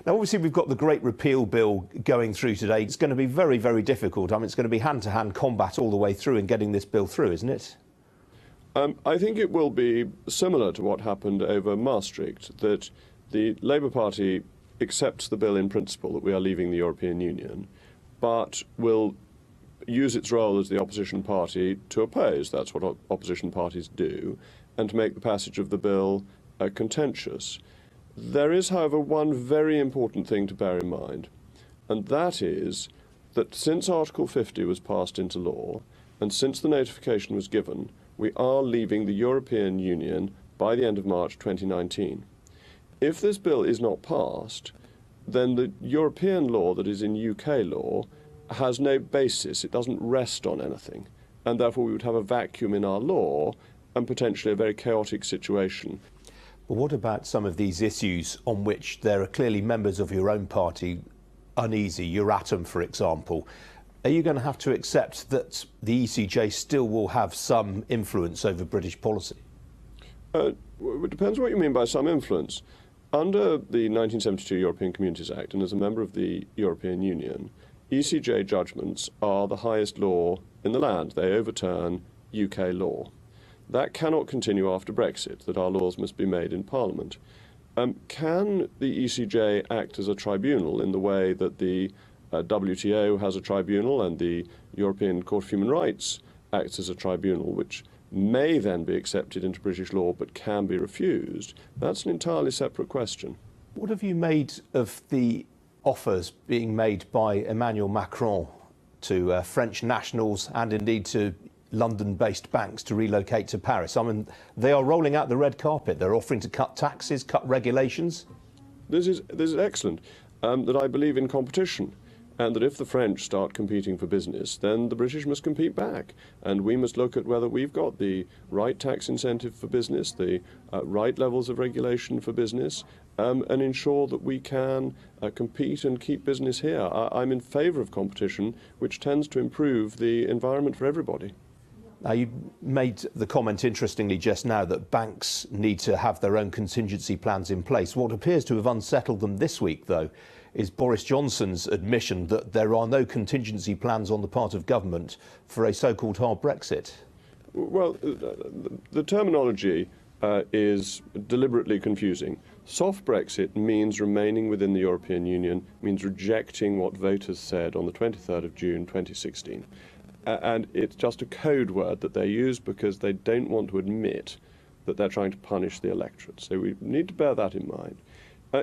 Now, obviously, we've got the Great Repeal Bill going through today. It's going to be very, very difficult. I mean, it's going to be hand-to-hand combat all the way through in getting this bill through, isn't it? I think it will be similar to what happened over Maastricht, that the Labour Party accepts the bill in principle that we are leaving the European Union, but will use its role as the opposition party to oppose. That's what opposition parties do, and to make the passage of the bill contentious. There is, however, one very important thing to bear in mind, and that is that since Article 50 was passed into law, and since the notification was given, we are leaving the European Union by the end of March 2019. If this bill is not passed, then the European law that is in UK law has no basis. It doesn't rest on anything, and therefore we would have a vacuum in our law and potentially a very chaotic situation. But what about some of these issues on which there are clearly members of your own party uneasy, Eurotom, for example? Are you going to have to accept that the ECJ still will have some influence over British policy? It depends what you mean by some influence. Under the 1972 European Communities Act, and as a member of the European Union, ECJ judgments are the highest law in the land. They overturn UK law. That cannot continue after Brexit, that our laws must be made in Parliament. Can the ECJ act as a tribunal in the way that the WTO has a tribunal and the European Court of Human Rights acts as a tribunal, which may then be accepted into British law but can be refused? That's an entirely separate question. What have you made of the offers being made by Emmanuel Macron to French nationals and indeed to London-based banks to relocate to Paris? I mean, they are rolling out the red carpet. They're offering to cut taxes, cut regulations. This is excellent, that I believe in competition, and that if the French start competing for business, then the British must compete back. And we must look at whether we've got the right tax incentive for business, the right levels of regulation for business, and ensure that we can compete and keep business here. I'm in favour of competition, which tends to improve the environment for everybody. Now, you made the comment, interestingly, just now that banks need to have their own contingency plans in place. What appears to have unsettled them this week, though, is Boris Johnson's admission that there are no contingency plans on the part of government for a so-called hard Brexit. Well, the terminology is deliberately confusing. Soft Brexit means remaining within the European Union, means rejecting what voters said on the 23rd of June 2016. And it's just a code word that they use because they don't want to admit that they're trying to punish the electorate. So we need to bear that in mind.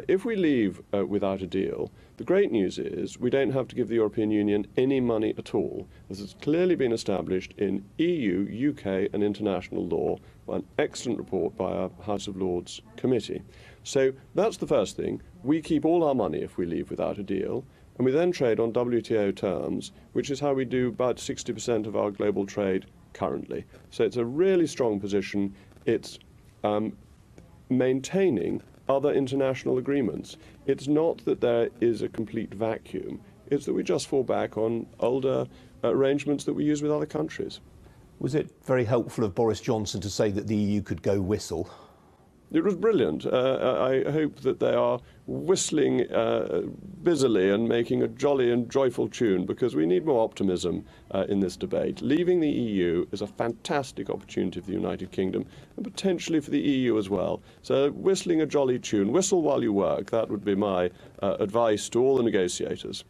If we leave without a deal, the great news is we don't have to give the European Union any money at all. This has clearly been established in EU, UK and international law by an excellent report by our House of Lords committee. So that's the first thing. We keep all our money if we leave without a deal. And we then trade on WTO terms, which is how we do about 60% of our global trade currently. So it's a really strong position. It's maintaining other international agreements. It's not that there is a complete vacuum. It's that we just fall back on older arrangements that we use with other countries. Was it very helpful of Boris Johnson to say that the EU could go whistle? It was brilliant. I hope that they are whistling busily and making a jolly and joyful tune, because we need more optimism in this debate. Leaving the EU is a fantastic opportunity for the United Kingdom and potentially for the EU as well. So whistling a jolly tune, whistle while you work, that would be my advice to all the negotiators.